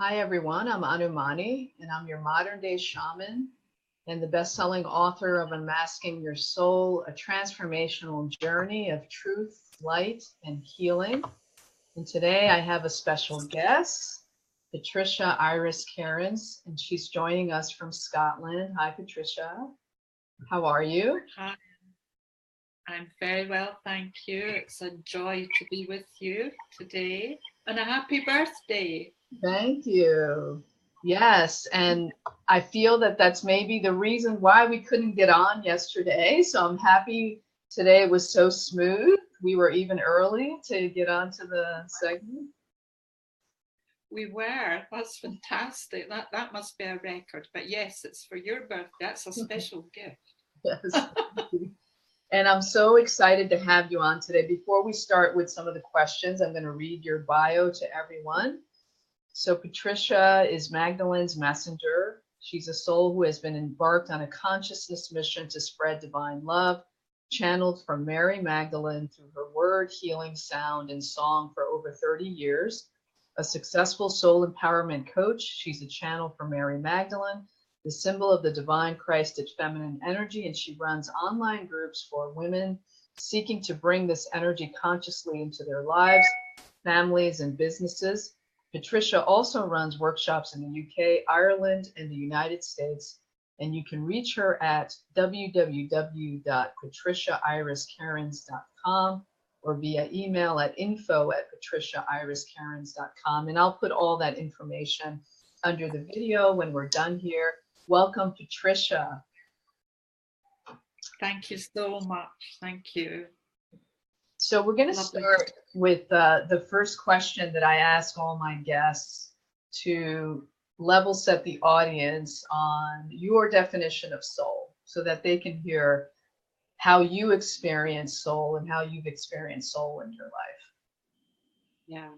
Hi everyone, I'm Anumani and I'm your modern day shaman and the best-selling author of Unmasking Your Soul, a transformational journey of truth, light, and healing. And today I have a special guest, Patricia Iris Kerins, and she's joining us from Scotland. Hi Patricia, how are you? Hi, I'm very well, thank you. It's a joy to be with you today, and a happy birthday. Thank you. Yes, and I feel that that's maybe the reason why we couldn't get on yesterday. So I'm happy today was so smooth. We were even early to get onto the segment. We were. That's fantastic. That must be a record. But yes, it's for your birthday. That's a special gift. Yes. And I'm so excited to have you on today. Before we start with some of the questions, I'm going to read your bio to everyone. So Patricia is Magdalene's messenger. She's a soul who has been embarked on a consciousness mission to spread divine love, channeled from Mary Magdalene through her word, healing, sound, and song for over 30 years. A successful soul empowerment coach, she's a channel for Mary Magdalene, the symbol of the divine Christed feminine energy, and she runs online groups for women seeking to bring this energy consciously into their lives, families, and businesses. Patricia also runs workshops in the UK, Ireland, and the United States, and you can reach her at www.patriciairiskerins.com or via email at info@patriciairiskerins.com. And I'll put all that information under the video when we're done here. Welcome, Patricia. Thank you so much. Thank you. So we're going to start with the first question that I ask all my guests to level set the audience on your definition of soul so that they can hear how you experience soul and how you've experienced soul in your life. Yeah,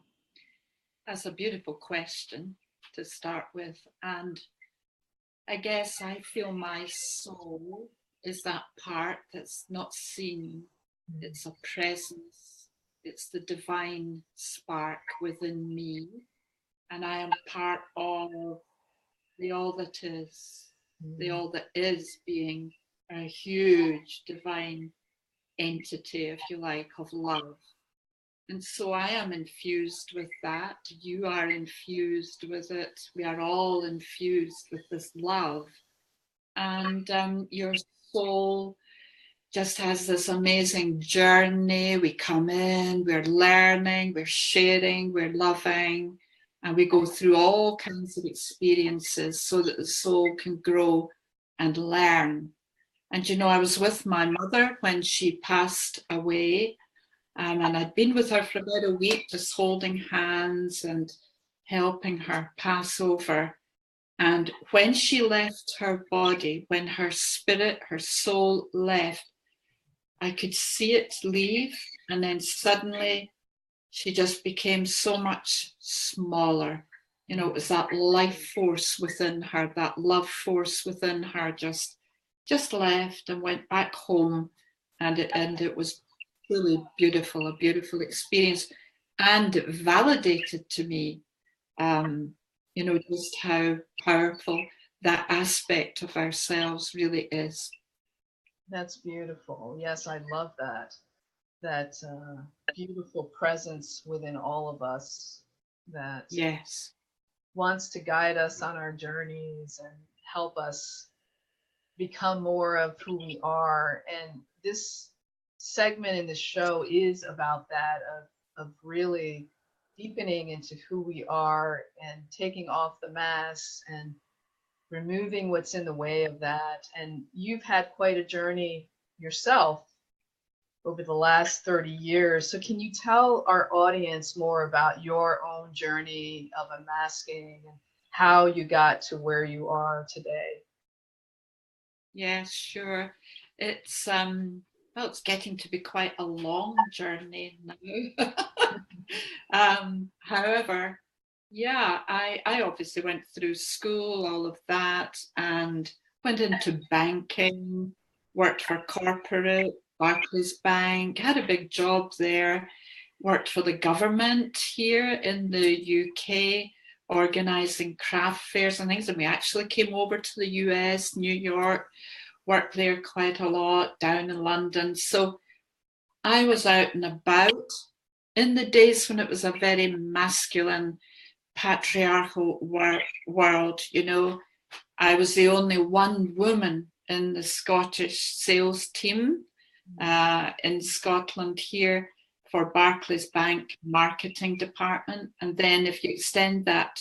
that's a beautiful question to start with. And I guess I feel my soul is that part that's not seen. It's a presence. It's the divine spark within me. And I am part of the all that is, the all that is being a huge divine entity, if you like, of love. And so I am infused with that. You are infused with it. We are all infused with this love. And your soul just has this amazing journey. We come in, we're learning, we're sharing, we're loving, and we go through all kinds of experiences so that the soul can grow and learn. And you know, I was with my mother when she passed away, and I'd been with her for about a week, just holding hands and helping her pass over. And when she left her body, when her spirit, her soul left, I could see it leave, and then suddenly she just became so much smaller. You know, it was that life force within her, that love force within her just left and went back home. And it was really beautiful, a beautiful experience. And it validated to me, you know, just how powerful that aspect of ourselves really is. That's beautiful. Yes, I love that. That beautiful presence within all of us that Yes. wants to guide us on our journeys and help us become more of who we are. And this segment in the show is about that of really deepening into who we are and taking off the masks and removing what's in the way of that. And you've had quite a journey yourself over the last 30 years. So can you tell our audience more about your own journey of unmasking and how you got to where you are today? Yes, sure. It's well, it's getting to be quite a long journey now. However, yeah, I obviously went through school, all of that, and went into banking, worked for corporate, Barclays Bank, had a big job there, worked for the government here in the UK, organizing craft fairs and things. And we actually came over to the US, New York, worked there quite a lot, down in London. So I was out and about in the days when it was a very masculine, patriarchal world. I was the only one woman in the Scottish sales team in Scotland here for Barclays Bank marketing department. And then if you extend that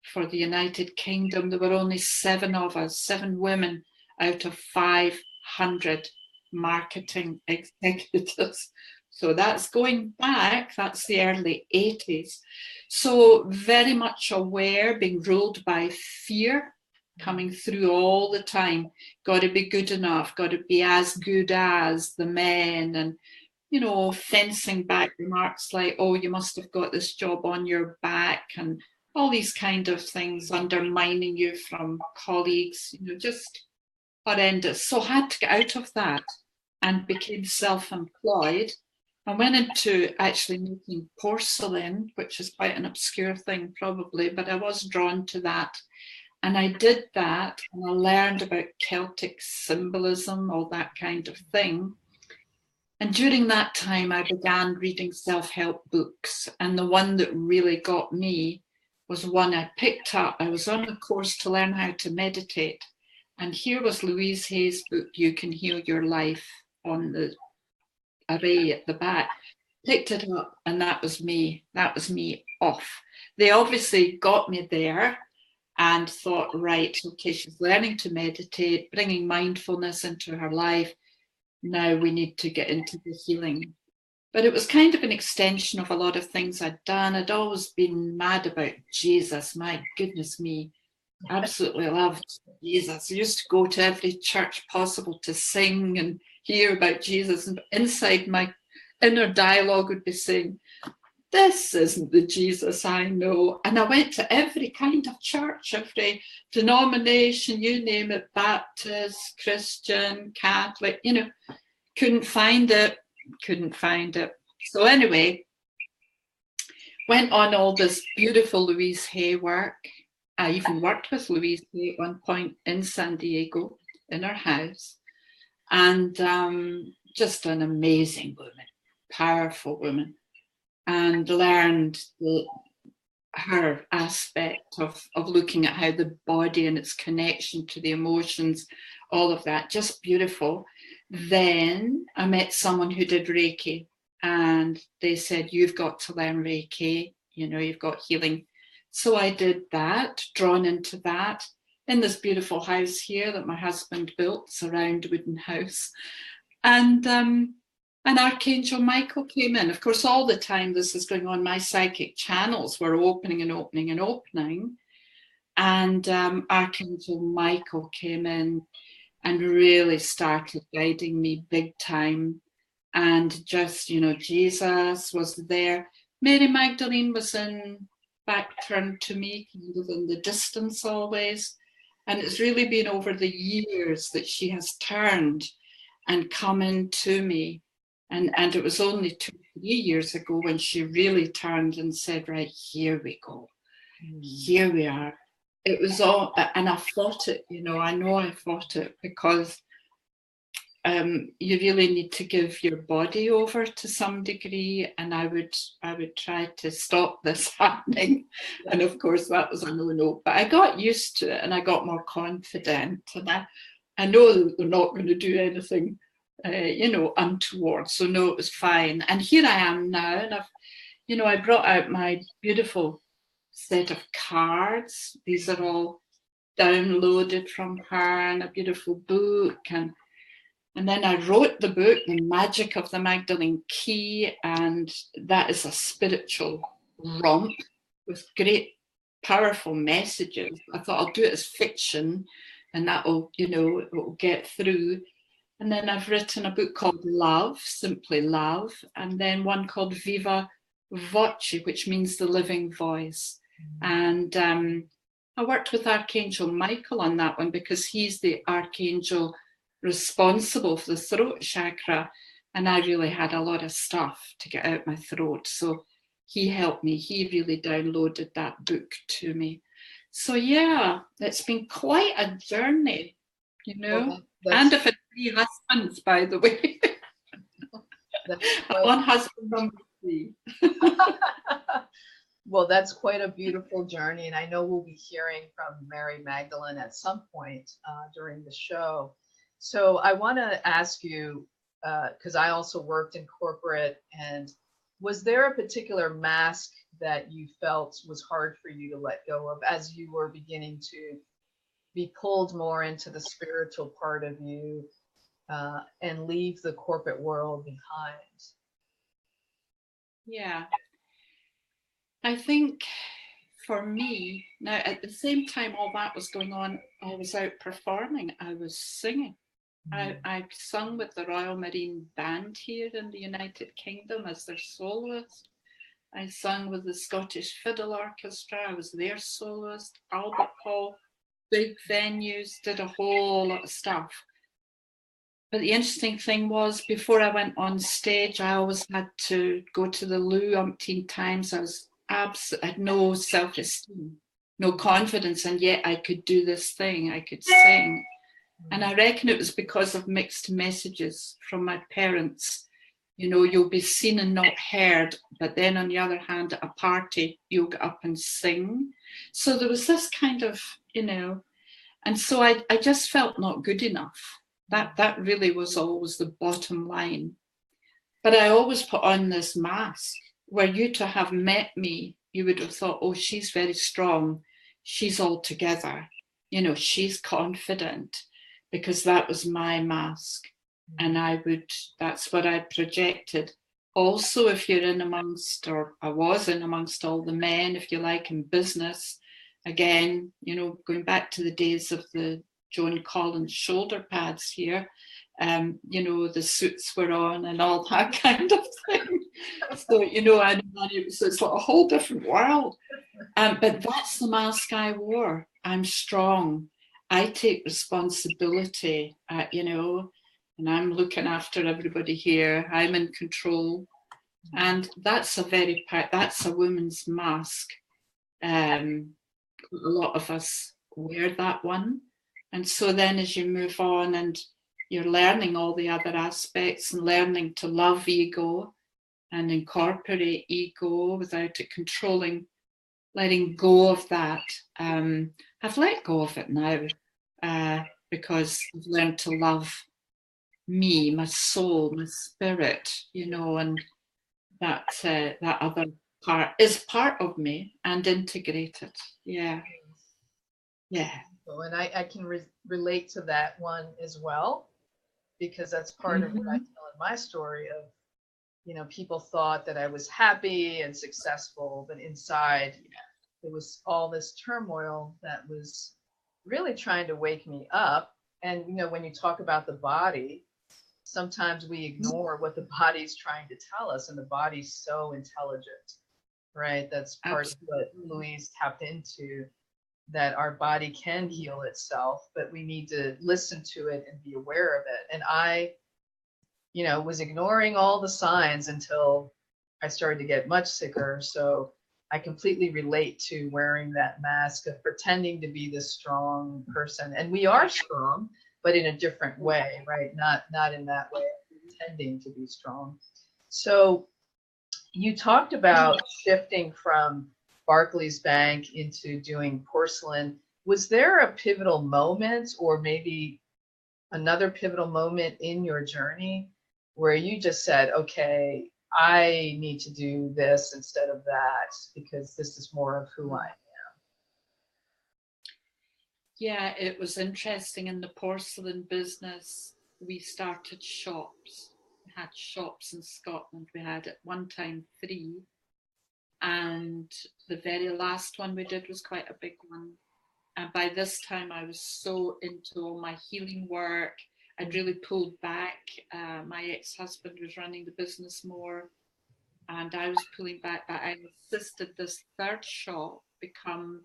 for the United Kingdom, there were only 7 of us, 7 women out of 500 marketing executives. So that's going back, that's the early 80s. So very much aware, being ruled by fear, coming through all the time. Got to be good enough, got to be as good as the men, and fencing back remarks like, oh, you must have got this job on your back, and all these kind of things, undermining you from colleagues, just horrendous. So I had to get out of that and became self-employed. I went into actually making porcelain, which is quite an obscure thing probably, but I was drawn to that. And I did that, and I learned about Celtic symbolism, all that kind of thing. And during that time, I began reading self-help books. And the one that really got me was one I picked up. I was on a course to learn how to meditate. And here was Louise Hay's book, You Can Heal Your Life, on the array at the back. Picked it up, and that was me. That was me off. They obviously got me there and thought, right, okay, she's learning to meditate, bringing mindfulness into her life. Now we need to get into the healing. But it was kind of an extension of a lot of things I'd done. I'd always been mad about Jesus. My goodness me, absolutely loved Jesus. I used to go to every church possible to sing and hear about Jesus. And inside my inner dialogue would be saying, this isn't the Jesus I know. And I went to every kind of church, every denomination, you name it, Baptist, Christian, Catholic, couldn't find it. So anyway, went on all this beautiful Louise Hay work. I even worked with Louise Hay at one point in San Diego, in her house. And just an amazing woman, powerful woman. And learned her aspect of looking at how the body and its connection to the emotions, all of that, just beautiful. Then I met someone who did Reiki, and they said, you've got to learn Reiki, you've got healing. So I did that, drawn into that, in this beautiful house here that my husband built. It's a round wooden house. And Archangel Michael came in. Of course, all the time this is going on, my psychic channels were opening and opening and opening. And Archangel Michael came in and really started guiding me big time. And just, Jesus was there. Mary Magdalene was back turned to me, kind of in the distance always. And it's really been over the years that she has turned and come into me. And it was only 2-3 years ago when she really turned and said, right, here we go. Here we are. It was all, and I fought it, I know I fought it because you really need to give your body over to some degree. And I would try to stop this happening. And of course that was a no-no, but I got used to it and I got more confident. And I know that they're not going to do anything untoward. So no, it was fine. And here I am now, and I brought out my beautiful set of cards. These are all downloaded from her, and a beautiful book. And then I wrote the book, The Magic of the Magdalene Key, and that is a spiritual romp with great, powerful messages. I thought I'll do it as fiction, and that'll, it will get through. And then I've written a book called Love, simply Love, and then one called Viva Voce, which means the living voice. And I worked with Archangel Michael on that one because he's the archangel responsible for the throat chakra. And I really had a lot of stuff to get out my throat. So he helped me. He really downloaded that book to me. So yeah, it's been quite a journey, you know. Well, that's And if it's 3 husbands, by the way. that's I'm quite on husband number 3. well, that's quite a beautiful journey, and I know we'll be hearing from Mary Magdalene at some point during the show. So I want to ask you, because I also worked in corporate, and was there a particular mask that you felt was hard for you to let go of as you were beginning to be pulled more into the spiritual part of you and leave the corporate world behind? Yeah, I think for me, now at the same time all that was going on, I was out performing, I was singing. I sung with the Royal Marine Band here in the United Kingdom as their soloist. I sung with the Scottish Fiddle Orchestra, I was their soloist, Albert Hall, big venues, did a whole lot of stuff. But the interesting thing was, before I went on stage, I always had to go to the loo umpteen times. I had no self-esteem, no confidence, and yet I could do this thing, I could sing. And I reckon it was because of mixed messages from my parents. You know, you'll be seen and not heard, but then on the other hand, at a party, you'll get up and sing. So there was this kind of, you know, and so I just felt not good enough. That really was always the bottom line. But I always put on this mask. Were you to have met me, you would have thought, oh, she's very strong. She's all together. You know, she's confident, because that was my mask. And that's what I projected. Also, if you're in amongst, or I was in amongst all the men, if you like, in business, again, you know, going back to the days of the Joan Collins shoulder pads here, you know, the suits were on and all that kind of thing. So, you know, so it's like a whole different world. But that's the mask I wore. I'm strong. I take responsibility, you know, and I'm looking after everybody here. I'm in control. And that's that's a woman's mask. A lot of us wear that one. And so then as you move on and you're learning all the other aspects and learning to love ego and incorporate ego without it controlling, letting go of that. I've let go of it now because I've learned to love me, my soul, my spirit, you know, and that other part is part of me and integrated. Yeah. Yeah. And I can relate to that one as well, because that's part of what I tell in my story of, you know, people thought that I was happy and successful, but inside there was all this turmoil that was really trying to wake me up. And, you know, when you talk about the body, sometimes we ignore what the body's trying to tell us, and the body's so intelligent, right? That's part of what Louise tapped into, that our body can heal itself, but we need to listen to it and be aware of it. And I, you know, was ignoring all the signs until I started to get much sicker. So I completely relate to wearing that mask of pretending to be this strong person. And we are strong, but in a different way, right? Not in that way of pretending to be strong. So you talked about shifting from Barclays Bank into doing porcelain. Was there a pivotal moment, or maybe another pivotal moment in your journey where you just said, okay, I need to do this instead of that because this is more of who I am? Yeah, it was interesting. In the porcelain business, we started shops. We had shops in Scotland. We had at one time 3. And the very last one we did was quite a big one. And by this time, I was so into all my healing work. I'd really pulled back. My ex-husband was running the business more, and I was pulling back. But I insisted this third shop become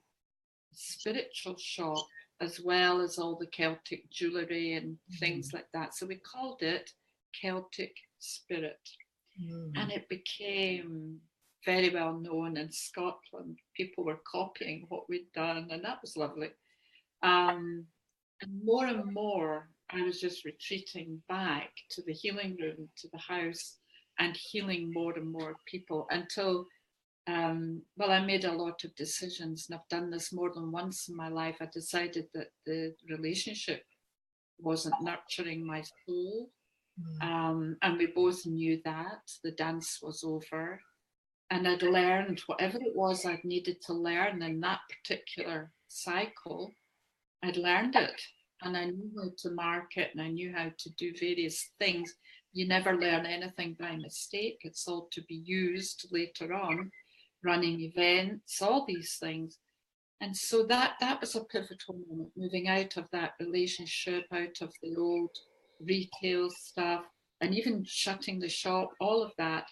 a spiritual shop, as well as all the Celtic jewellery and things like that. So we called it Celtic Spirit. And it became very well known in Scotland. People were copying what we'd done, and that was lovely. And more, I was just retreating back to the healing room, to the house, and healing more and more people until, well, I made a lot of decisions, and I've done this more than once in my life. I decided that the relationship wasn't nurturing my soul. And we both knew that. The dance was over. And I'd learned whatever it was I'd needed to learn in that particular cycle. I'd learned it, and I knew how to market, and I knew how to do various things. You never learn anything by mistake. It's all to be used later on, running events, all these things. And so that was a pivotal moment, moving out of that relationship, out of the old retail stuff, and even shutting the shop, all of that,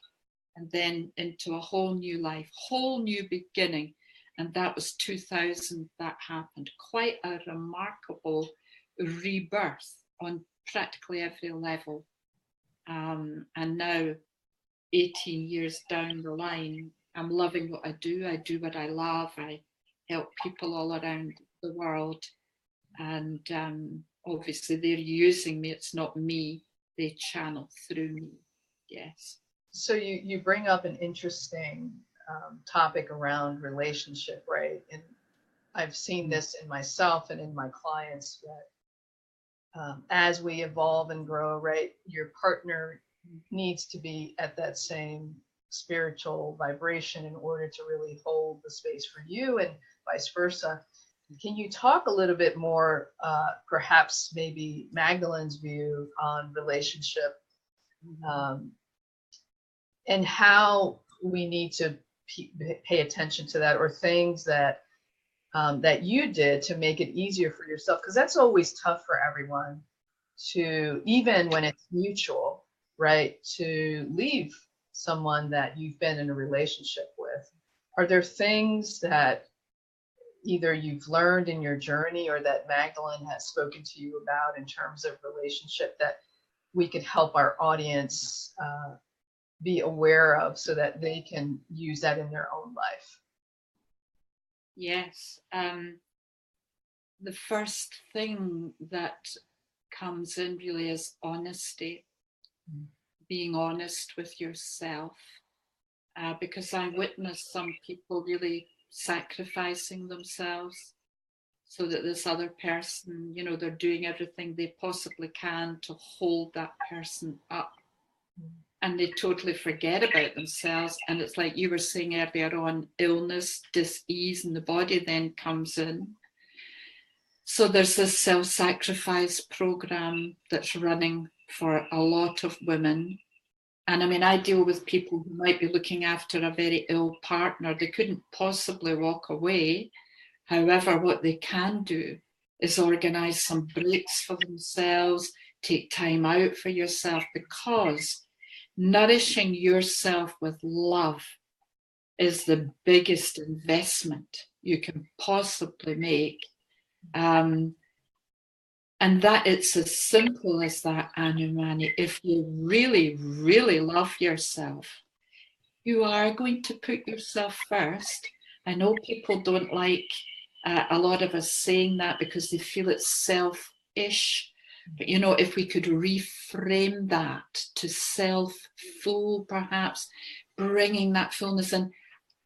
and then into a whole new life, whole new beginning. And that was 2000 that happened. Quite a remarkable rebirth on practically every level. And now, 18 years down the line, I'm loving what I do. I do what I love. I help people all around the world. And obviously they're using me. It's not me. They channel through me. Yes. So you bring up an interesting topic around relationship, right? And I've seen this in myself and in my clients that as we evolve and grow, right, your partner needs to be at that same spiritual vibration in order to really hold the space for you, and vice versa. Can you talk a little bit more, perhaps maybe Magdalene's view on relationship, and how we need to pay attention to that, or things that that you did to make it easier for yourself? Because that's always tough for everyone, to, even when it's mutual, right, to leave someone that you've been in a relationship with. Are there things that either you've learned in your journey or that Magdalene has spoken to you about in terms of relationship that we could help our audience be aware of, so that they can use that in their own life? Yes. The first thing that comes in really is honesty, being honest with yourself, because I witnessed some people really sacrificing themselves so that this other person, you know, they're doing everything they possibly can to hold that person up. And they totally forget about themselves. And it's like you were saying earlier on, illness, dis-ease in the body then comes in. So there's this self-sacrifice program that's running for a lot of women. And I mean, I deal with people who might be looking after a very ill partner. They couldn't possibly walk away. However, what they can do is organize some breaks for themselves, take time out for yourself, because nourishing yourself with love is the biggest investment you can possibly make. And that it's as simple as that, Anumani. If you really, really love yourself, you are going to put yourself first. I know people don't like a lot of us saying that because they feel it's selfish. But, you know, if we could reframe that to self-full, perhaps, bringing that fullness in.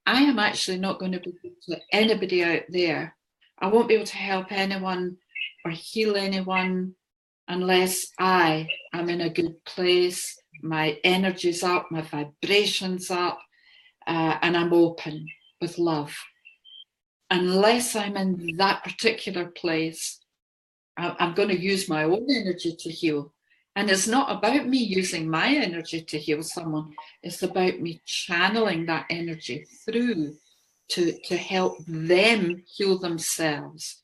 I am actually not going to be able to anybody out there. I won't be able to help anyone or heal anyone unless I am in a good place, my energy's up, my vibration's up, and I'm open with love. Unless I'm in that particular place, I'm going to use my own energy to heal. And it's not about me using my energy to heal someone. It's about me channeling that energy through to help them heal themselves,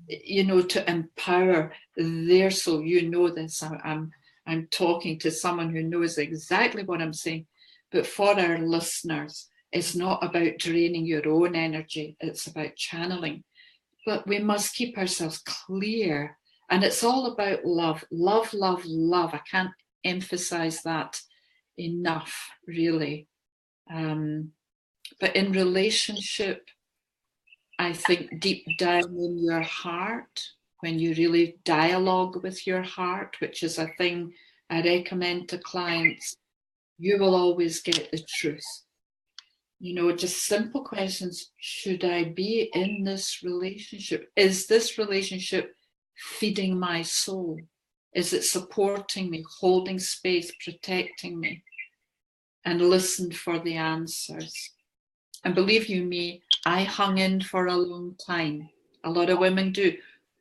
you know, to empower their soul. You know this. I'm talking to someone who knows exactly what I'm saying. But for our listeners, it's not about draining your own energy. It's about channeling. But we must keep ourselves clear. And it's all about love, love, love, love. I can't emphasize that enough, really. But in relationship, I think deep down in your heart, when you really dialogue with your heart, which is a thing I recommend to clients, you will always get the truth. You know, just simple questions. Should I be in this relationship? Is this relationship feeding my soul? Is it supporting me, holding space, protecting me? And listen for the answers. And believe you me, I hung in for a long time. A lot of women do.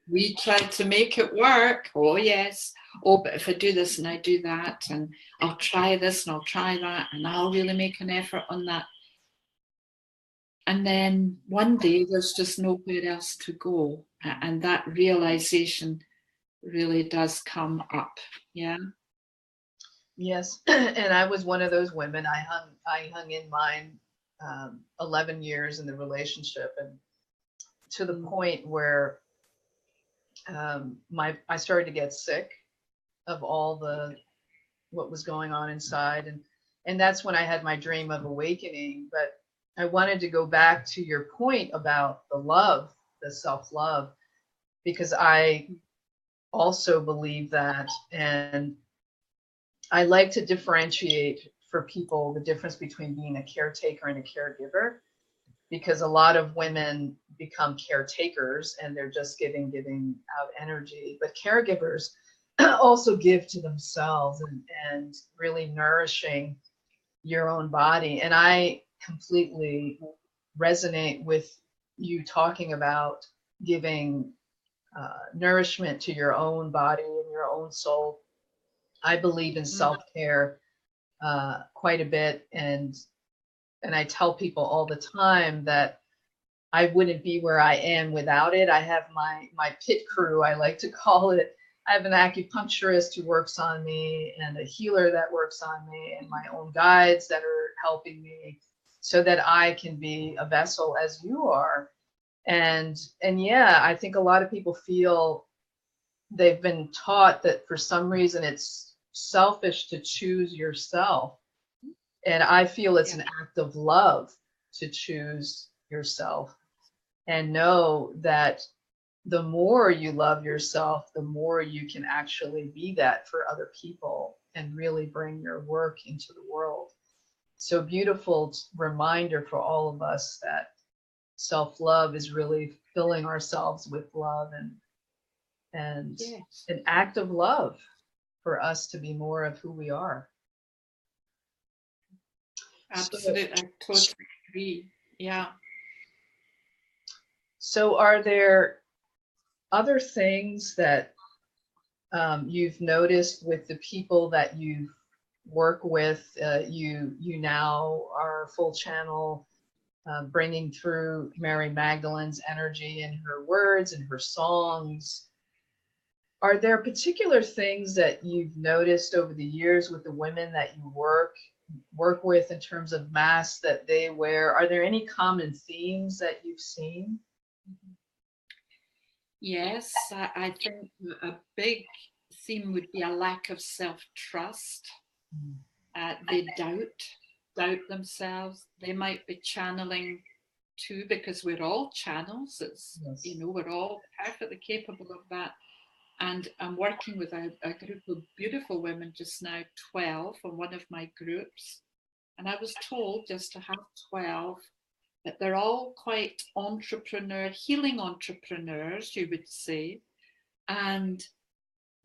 We tried to make it work. Oh, yes. Oh, but if I do this and I do that, and I'll try this and I'll try that, and I'll really make an effort on that. And then one day there's just nowhere else to go. And that realization really does come up. Yeah. Yes. And I was one of those women. I hung in mine 11 years in the relationship, and to the point where I started to get sick of all what was going on inside, and that's when I had my dream of awakening. But I wanted to go back to your point about the love, the self-love, because I also believe that, and I like to differentiate for people the difference between being a caretaker and a caregiver, because a lot of women become caretakers and they're just giving out energy, but caregivers also give to themselves and really nourishing your own body. And I completely resonate with you talking about giving nourishment to your own body and your own soul. I believe in self-care quite a bit, and I tell people all the time that I wouldn't be where I am without it. I have my pit crew, I like to call it. I have an acupuncturist who works on me, and a healer that works on me, and my own guides that are helping me, so that I can be a vessel as you are. And yeah, I think a lot of people feel they've been taught that for some reason it's selfish to choose yourself. And I feel it's an act of love to choose yourself, and know that the more you love yourself, the more you can actually be that for other people and really bring your work into the world. So beautiful reminder for all of us that self-love is really filling ourselves with love, and an act of love for us to be more of who we are. Absolutely, I totally agree. Yeah. So are there other things that you've noticed with the people that you work with? You now are full channel, bringing through Mary Magdalene's energy in her words and her songs. Are there particular things that you've noticed over the years with the women that you work with in terms of masks that they wear? Are there any common themes that you've seen? Yes, I think a big theme would be a lack of self-trust. They doubt themselves. They might be channeling too, because we're all channels. It's, you know, we're all perfectly capable of that. And I'm working with a group of beautiful women just now, 12, on one of my groups. And I was told just to have 12, that they're all quite healing entrepreneurs, you would say. And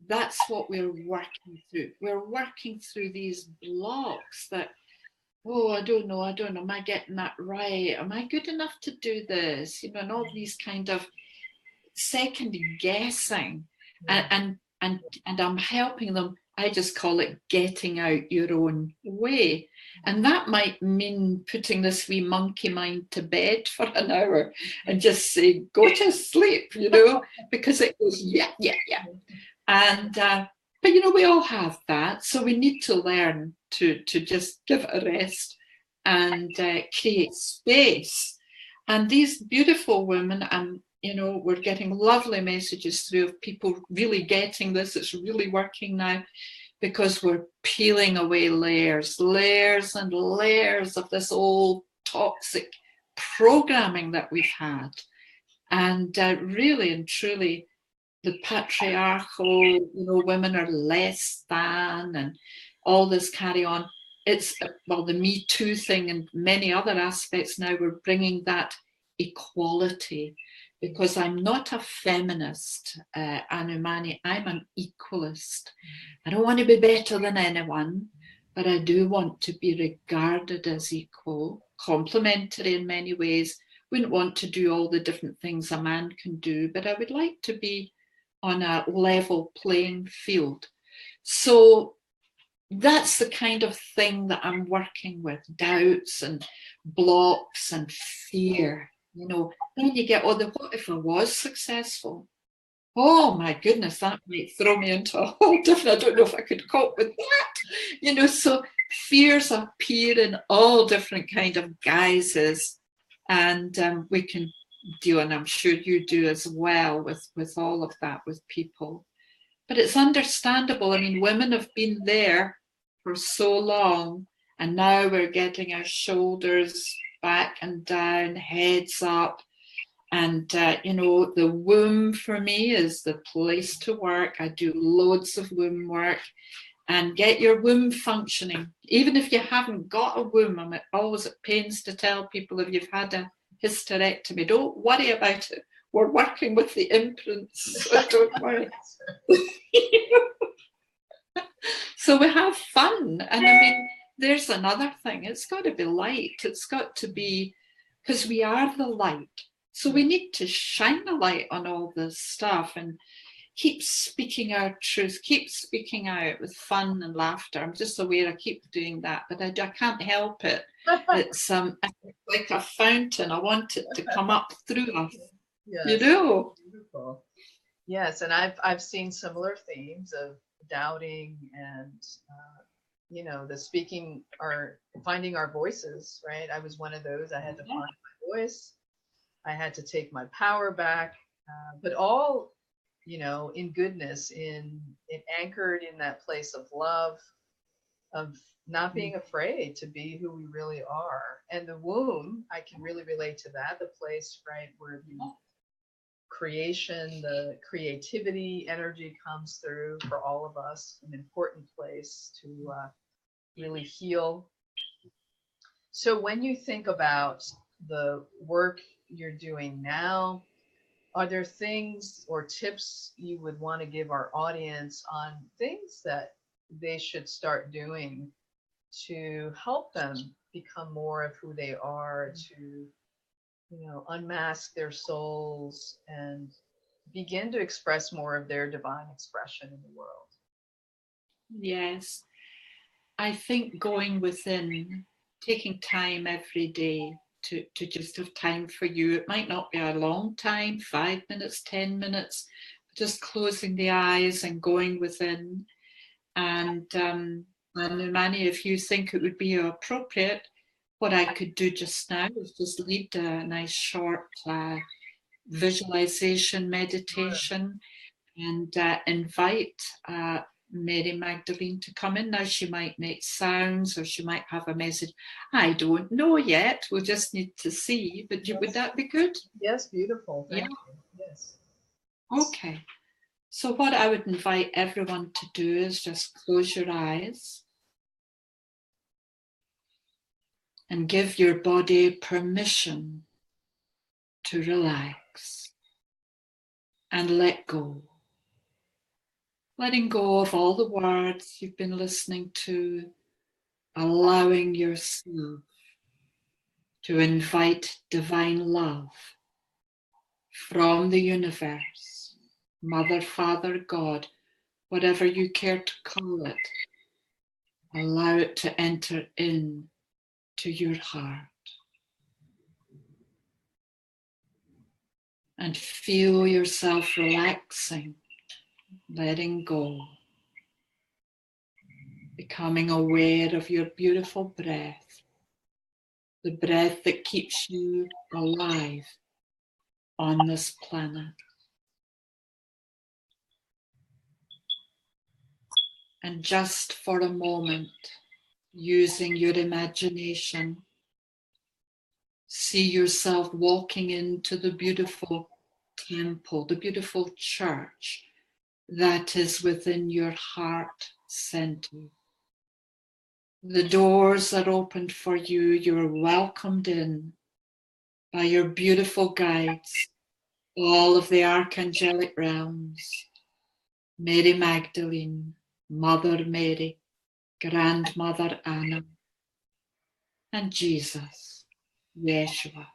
that's what we're working through. We're working through these blocks that, oh, I don't know, am I getting that right? Am I good enough to do this? You know, and all these kind of second guessing. And I'm helping them. I just call it getting out your own way. And that might mean putting this wee monkey mind to bed for an hour and just say, go to sleep, you know, because it goes, yeah. And, but, you know, we all have that. So we need to learn to just give it a rest and create space. And these beautiful women, and you know, we're getting lovely messages through of people really getting this. It's really working now, because we're peeling away layers and layers of this old toxic programming that we've had. And really and truly, the patriarchal, women are less than, and all this carry on. It's, well, the Me Too thing and many other aspects now, we're bringing that equality, because I'm not a feminist, Anumani, I'm an equalist. I don't want to be better than anyone, but I do want to be regarded as equal, complementary in many ways. Wouldn't want to do all the different things a man can do, but I would like to be on a level playing field. So that's the kind of thing that I'm working with, doubts and blocks and fear. Then you get, what if I was successful? Oh my goodness, that might throw me into a whole different, I don't know if I could cope with that. So fears appear in all different kind of guises, and we can deal, and I'm sure you do as well, with all of that with people. But it's understandable. I mean, women have been there for so long, and now we're getting our shoulders back and down, heads up. And, the womb for me is the place to work. I do loads of womb work, and get your womb functioning. Even if you haven't got a womb, I'm always at pains to tell people, if you've had a hysterectomy, don't worry about it. We're working with the imprints, so don't worry. So we have fun. And I mean, there's another thing. It's got to be light. It's got to be, because we are the light. So we need to shine a light on all this stuff and keep speaking our truth, keep speaking out with fun and laughter. I'm just aware I keep doing that, but I can't help it. It's like a fountain. I want it to come up through us. Yes. Beautiful. Yes, and I've seen similar themes of doubting and the speaking, or finding our voices, right? I was one of those. I had to find my voice. I had to take my power back, but all in goodness, in anchored in that place of love, of not being afraid to be who we really are. And the womb, I can really relate to that, the place, right, where the creation, the creativity energy comes through for all of us, an important place to really heal. So when you think about the work you're doing now, are there things or tips you would want to give our audience on things that they should start doing to help them become more of who they are, to unmask their souls and begin to express more of their divine expression in the world? Yes, I think going within, taking time every day to just have time for you. It might not be a long time, 5 minutes, 10 minutes, just closing the eyes and going within. And Manny, if you think it would be appropriate, what I could do just now is just lead a nice short visualization meditation, and invite Mary Magdalene to come in. Now she might make sounds, or she might have a message. I don't know yet. We'll just need to see. But yes. Would that be good? Yes, beautiful. Thank you. Yes. Okay. So what I would invite everyone to do is just close your eyes and give your body permission to relax and let go. Letting go of all the words you've been listening to, allowing yourself to invite divine love from the universe, Mother, Father, God, whatever you care to call it. Allow it to enter in to your heart. And feel yourself relaxing, letting go, becoming aware of your beautiful breath, the breath that keeps you alive on this planet. And just for a moment, using your imagination, See yourself walking into the beautiful temple, the beautiful church that is within your heart center. The doors are opened for you. You're welcomed in by your beautiful guides, all of the archangelic realms. Mary Magdalene, Mother Mary, Grandmother Anna, and Jesus, Yeshua,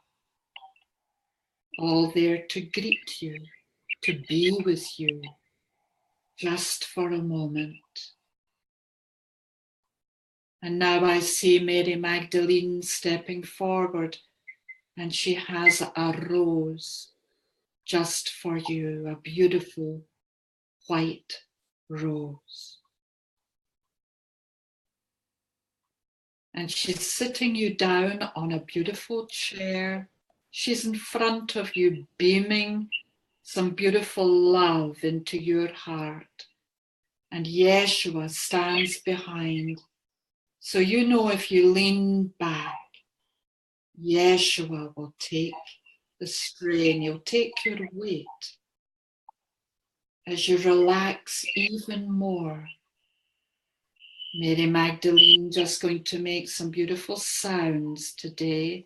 all there to greet you, to be with you, just for a moment. And now I see Mary Magdalene stepping forward, and she has a rose just for you, a beautiful white rose. And she's sitting you down on a beautiful chair. She's in front of you, beaming some beautiful love into your heart. And Yeshua stands behind. So you know if you lean back, Yeshua will take the strain, he'll take your weight as you relax even more. Mary Magdalene just going to make some beautiful sounds today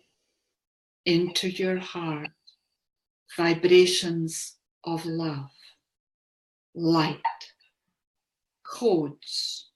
into your heart, vibrations of love, light, codes.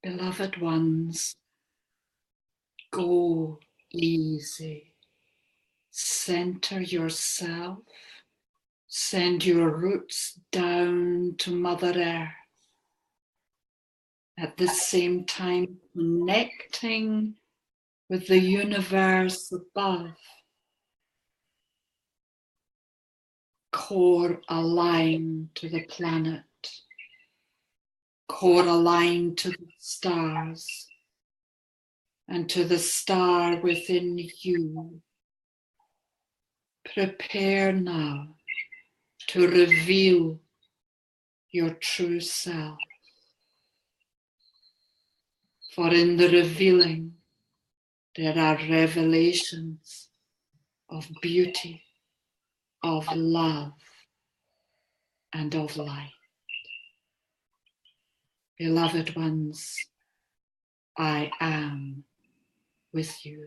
Beloved ones, go easy. Center yourself. Send your roots down to Mother Earth. At the same time, connecting with the universe above. Core aligned to the planet. Core aligned to the stars. And to the star within you. Prepare now to reveal your true self. For in the revealing, there are revelations of beauty, of love, and of light. Beloved ones, I am with you.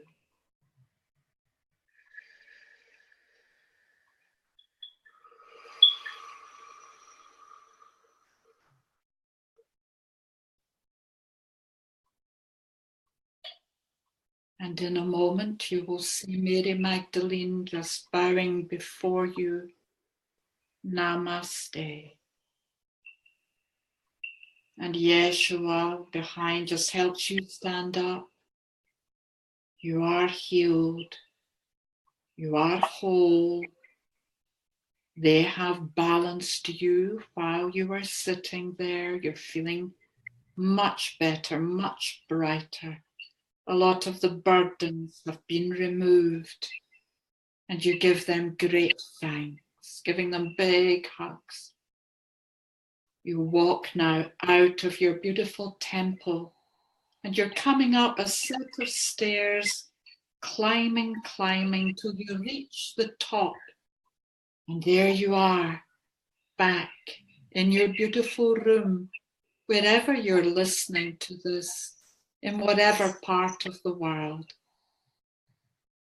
And in a moment, you will see Mary Magdalene just bowing before you. Namaste. And Yeshua behind just helps you stand up. You are healed. You are whole. They have balanced you while you are sitting there. You're feeling much better, much brighter. A lot of the burdens have been removed. and you give them great thanks, giving them big hugs. You walk now out of your beautiful temple, and you're coming up a set of stairs, climbing till you reach the top. And there you are, back in your beautiful room, wherever you're listening to this, in whatever part of the world.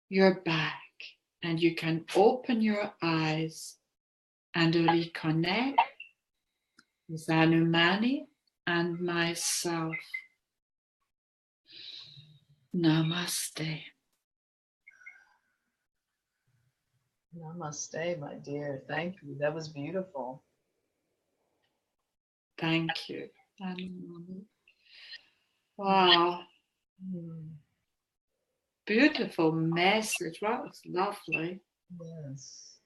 You're back, and you can open your eyes and reconnect with Anumani and myself. Namaste. Namaste, my dear. Thank you. That was beautiful. Thank you, Anumani. Wow. Beautiful message. Wow, it's lovely. Yes.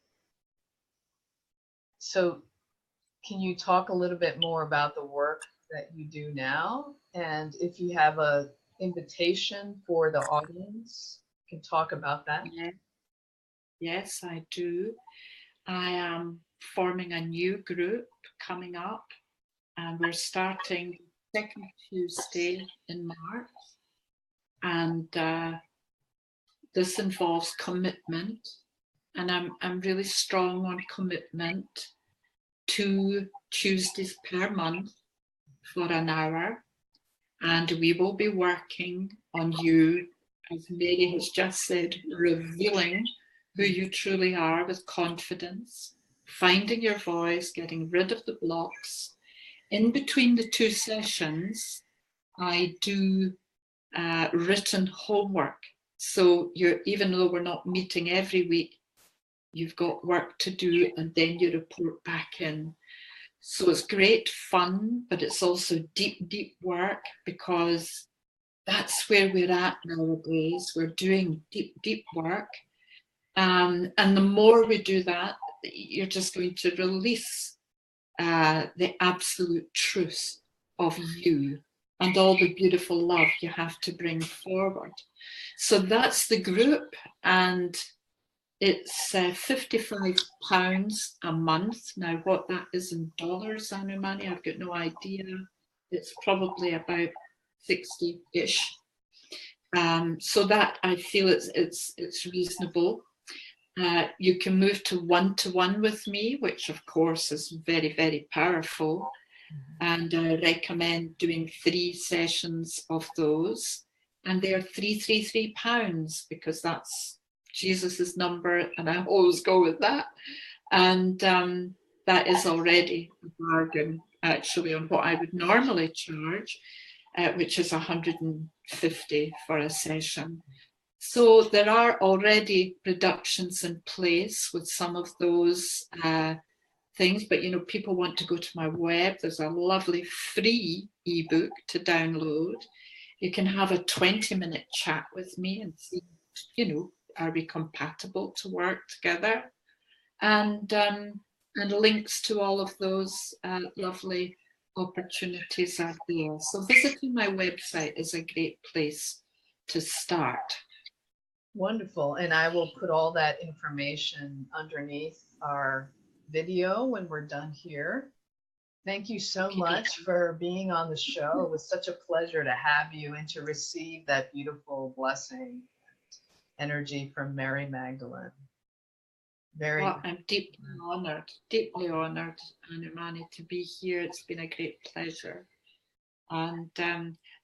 So, can you talk a little bit more about the work that you do now? And if you have a invitation for the audience, you can talk about that. Yes, I do. I am forming a new group coming up, and we're starting second Tuesday in March. And this involves commitment, and I'm really strong on commitment. 2 Tuesdays per month for an hour, and we will be working on you, as Mary has just said, revealing who you truly are with confidence, finding your voice, getting rid of the blocks. In between the 2 sessions, I do written homework. So even though we're not meeting every week, you've got work to do, and then you report back in. So it's great fun, but it's also deep work, because that's where we're at nowadays. We're doing deep work. And the more we do that, you're just going to release the absolute truth of you and all the beautiful love you have to bring forward. So that's the group, and it's £55 a month. Now, what that is in dollars, Anumani, I've got no idea. It's probably about 60-ish. So that, I feel it's reasonable. You can move to one-to-one with me, which of course is very, very powerful. And I recommend doing 3 sessions of those. And they're £333, because that's Jesus's number, and I always go with that. And that is already a bargain, actually, on what I would normally charge, which is £150 for a session. So there are already reductions in place with some of those things, but people want to go to my web. There's a lovely free ebook to download. You can have a 20-minute chat with me and see, are we compatible to work together? And links to all of those lovely opportunities are there. So visiting my website is a great place to start. Wonderful. And I will put all that information underneath our video when we're done here. Thank you so much for being on the show. It was such a pleasure to have you and to receive that beautiful blessing energy from Mary Magdalene. I'm deeply honored, Anumani, to be here. It's been a great pleasure. And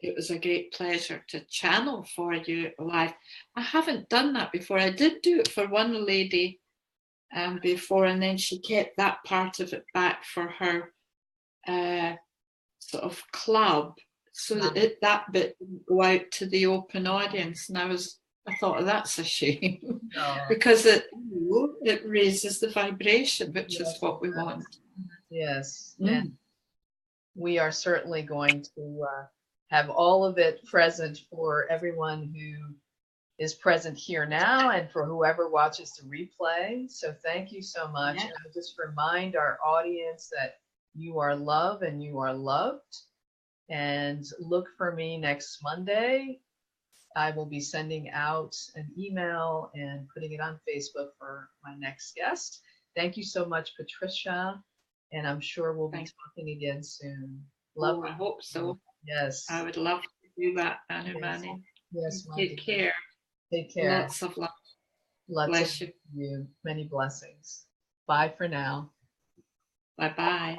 it was a great pleasure to channel for you live. I haven't done that before. I did do it for one lady before, and then she kept that part of it back for her sort of club, so that bit didn't go out to the open audience. And I thought, oh, that's a shame, because it raises the vibration, which is what we want. Yes. And we are certainly going to have all of it present for everyone who is present here now and for whoever watches the replay. So thank you so much. And I'll just remind our audience that you are loved and you are loved. And look for me next Monday I will be sending out an email and putting it on Facebook for my next guest. Thank you so much, Patricia. And I'm sure we'll be Thank talking again soon. Oh, Love I hope so. Yes. I would love to do that, Yes. Anumani. Yes, my Take dear. care. Take care. Lots of love. Lots Bless of you. you. Many blessings. Bye for now. Bye bye.